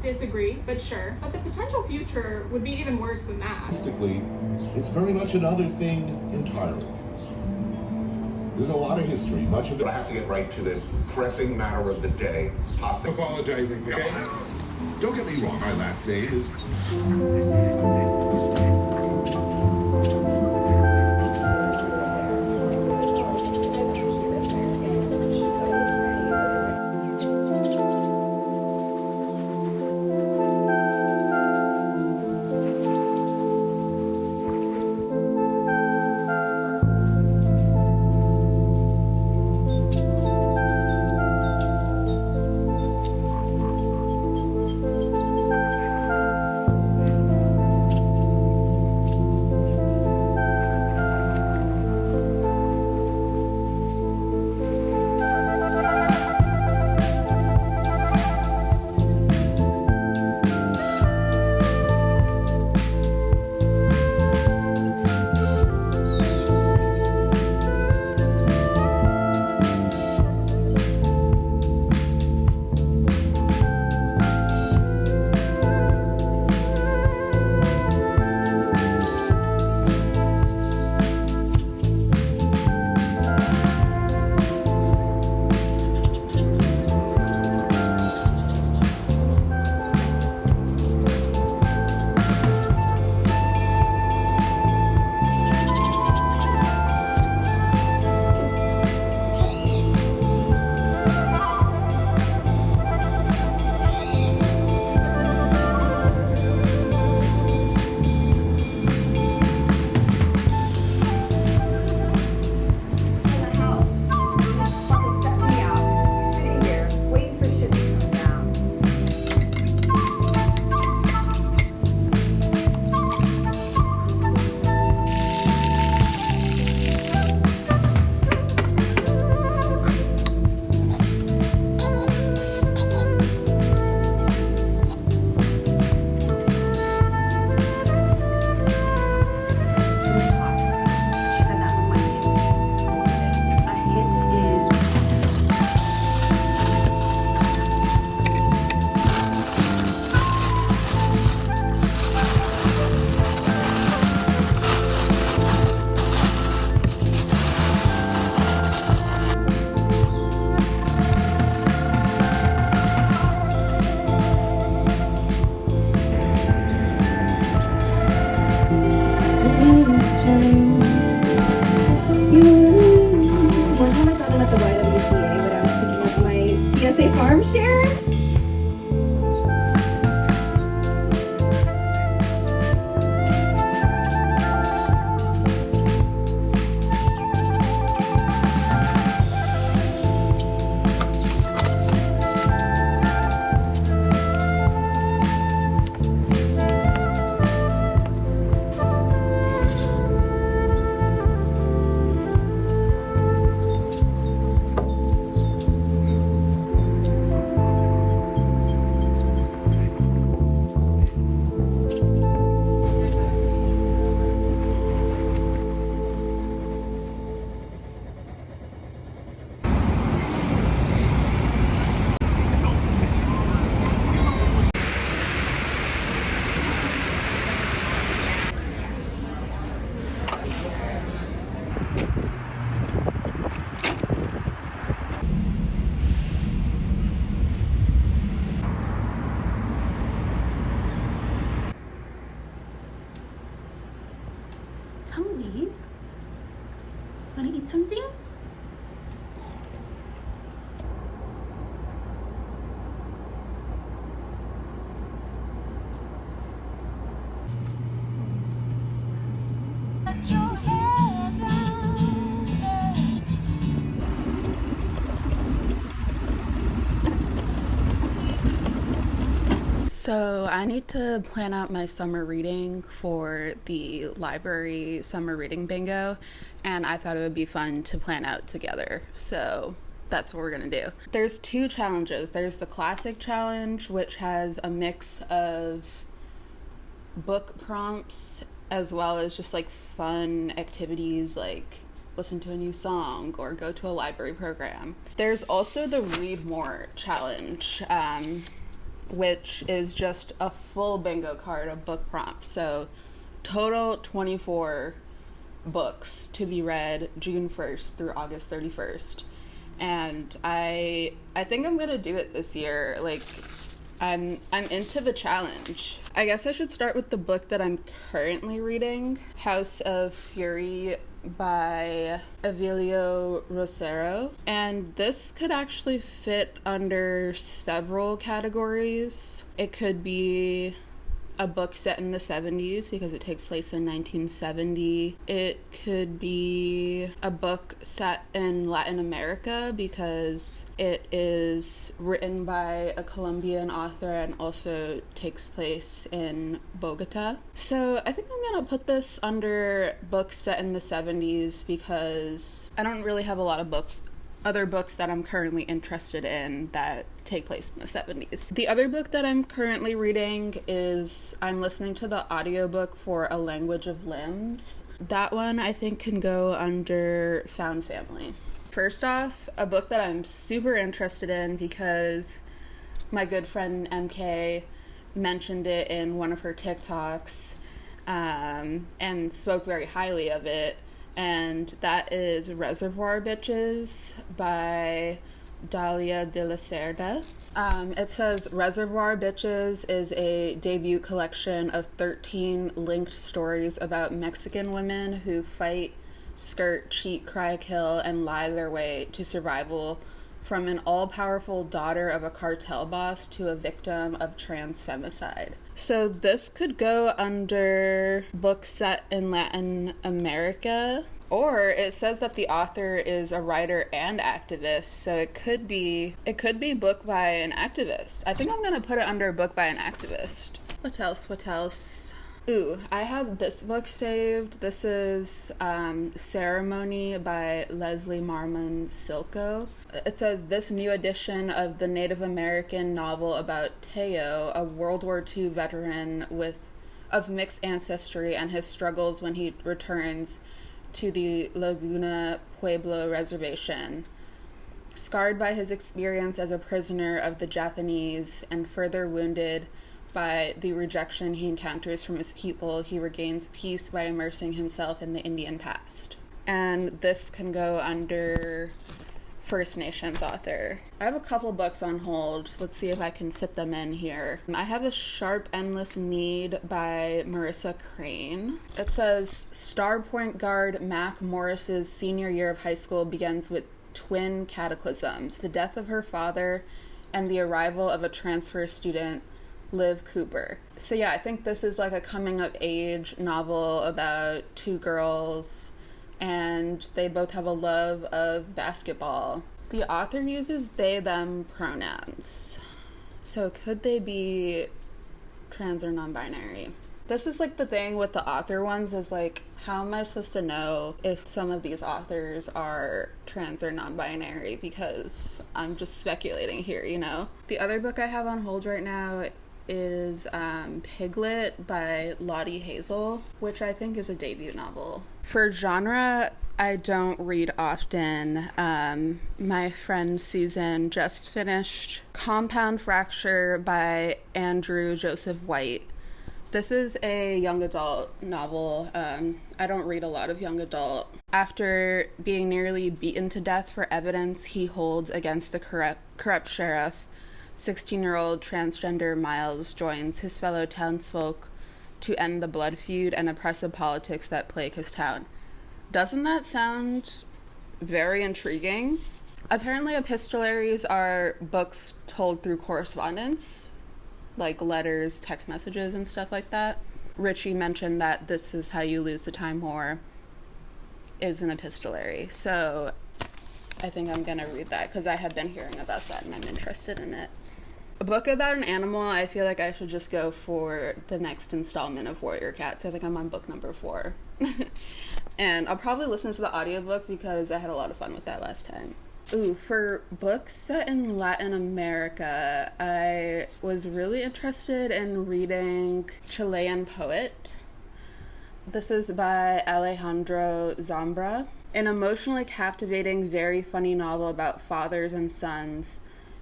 Disagree, but sure. But the potential future would be even worse than that. Realistically, it's very much another thing entirely. There's a lot of history, much of it. I have to get right to the pressing matter of the day. Apologizing, okay? Don't get me wrong, my last name is... hungry. Wanna eat something? So I need to plan out my summer reading for the library summer reading bingo, and I thought it would be fun to plan out together. So that's what we're gonna do. There's two challenges. There's the classic challenge, which has a mix of book prompts as well as just like fun activities like listen to a new song or go to a library program. There's also the read more challenge, which is just a full bingo card of book prompts. So total 24 books to be read June 1st through August 31st. And I think I'm gonna do it this year. Like I'm into the challenge. I guess I should start with the book that I'm currently reading, House of Fury by Avilio Rosero, and this could actually fit under several categories. It could be a book set in the 70s because it takes place in 1970. It could be a book set in Latin America because it is written by a Colombian author and also takes place in Bogota. So I think I'm gonna put this under books set in the 70s because I don't really have a lot of other books that I'm currently interested in that take place in the 70s. The other book that I'm currently reading is I'm listening to the audiobook for A Language of Limbs. That one I think can go under Found Family. First off, a book that I'm super interested in because my good friend MK mentioned it in one of her TikToks and spoke very highly of it, and that is Reservoir Bitches by Dalia de la Cerda. It says Reservoir Bitches is a debut collection of 13 linked stories about Mexican women who fight, skirt, cheat, cry, kill, and lie their way to survival, from an all-powerful daughter of a cartel boss to a victim of trans femicide. So this could go under book set in Latin America, or it says that the author is a writer and activist, so it could be book by an activist. I think I'm gonna put it under book by an activist. What else? Ooh, I have this book saved. This is Ceremony by Leslie Marmon Silko. It says, this new edition of the Native American novel about Teo, a World War II veteran of mixed ancestry, and his struggles when he returns to the Laguna Pueblo reservation. Scarred by his experience as a prisoner of the Japanese and further wounded by the rejection he encounters from his people, he regains peace by immersing himself in the Indian past. And this can go under First Nations author. I have a couple books on hold. Let's see if I can fit them in here. I have A Sharp Endless Need by Marissa Crane. It says, star point guard Mac Morris's senior year of high school begins with twin cataclysms, the death of her father and the arrival of a transfer student, Liv Cooper. So yeah, I think this is like a coming of age novel about two girls and they both have a love of basketball. The author uses they, them pronouns. So could they be trans or non-binary? This is like the thing with the author ones is like, how am I supposed to know if some of these authors are trans or non-binary? Because I'm just speculating here, you know? The other book I have on hold right now is Piglet by Lottie Hazel, which I think is a debut novel. For genre, I don't read often. My friend Susan just finished Compound Fracture by Andrew Joseph White. This is a young adult novel. I don't read a lot of young adult. After being nearly beaten to death for evidence he holds against the corrupt sheriff, 16-year-old transgender Miles joins his fellow townsfolk to end the blood feud and oppressive politics that plague his town. Doesn't that sound very intriguing? Apparently, epistolaries are books told through correspondence, like letters, text messages, and stuff like that. Richie mentioned that This Is How You Lose the Time War is an epistolary, so I think I'm gonna read that because I have been hearing about that and I'm interested in it. A book about an animal, I feel like I should just go for the next installment of Warrior Cats. I think I'm on book number 4. And I'll probably listen to the audiobook because I had a lot of fun with that last time. Ooh, for books set in Latin America, I was really interested in reading Chilean Poet. This is by Alejandro Zambra, an emotionally captivating, very funny novel about fathers and sons,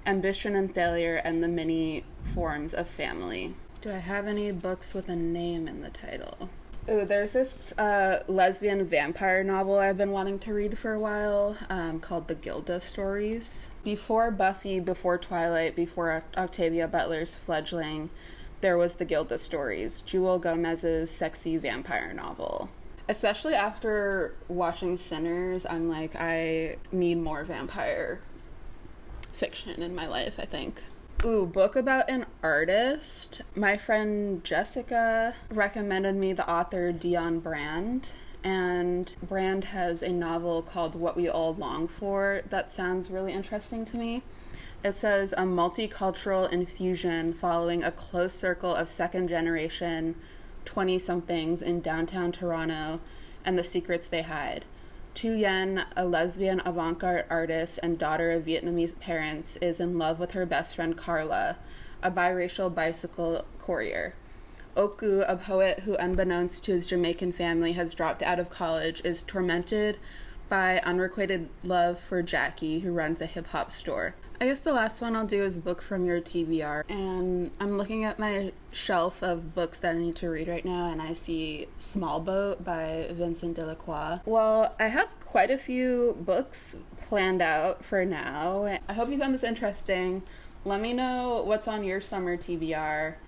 ambition and failure, and the many forms of family. Do I have any books with a name in the title? Ooh, there's this lesbian vampire novel I've been wanting to read for a while called The Gilda Stories. Before Buffy, before Twilight, before Octavia Butler's fledgling, there was The Gilda Stories, Jewel Gomez's sexy vampire novel. Especially after watching Sinners, I'm like, I need more vampire fiction in my life, I think. Ooh, book about an artist. My friend Jessica recommended me the author Dion Brand, and Brand has a novel called What We All Long For that sounds really interesting to me. It says a multicultural infusion following a close circle of second-generation 20-somethings in downtown Toronto and the secrets they hide. Tu Yen, a lesbian avant-garde artist and daughter of Vietnamese parents, is in love with her best friend Carla, a biracial bicycle courier. Oku, a poet who, unbeknownst to his Jamaican family, has dropped out of college, is tormented by unrequited love for Jackie, who runs a hip-hop store. I guess the last one I'll do is book from your TBR, and I'm looking at my shelf of books that I need to read right now, and I see Small Boat by Vincent Delacroix. Well, I have quite a few books planned out for now. I hope you found this interesting. Let me know what's on your summer TBR.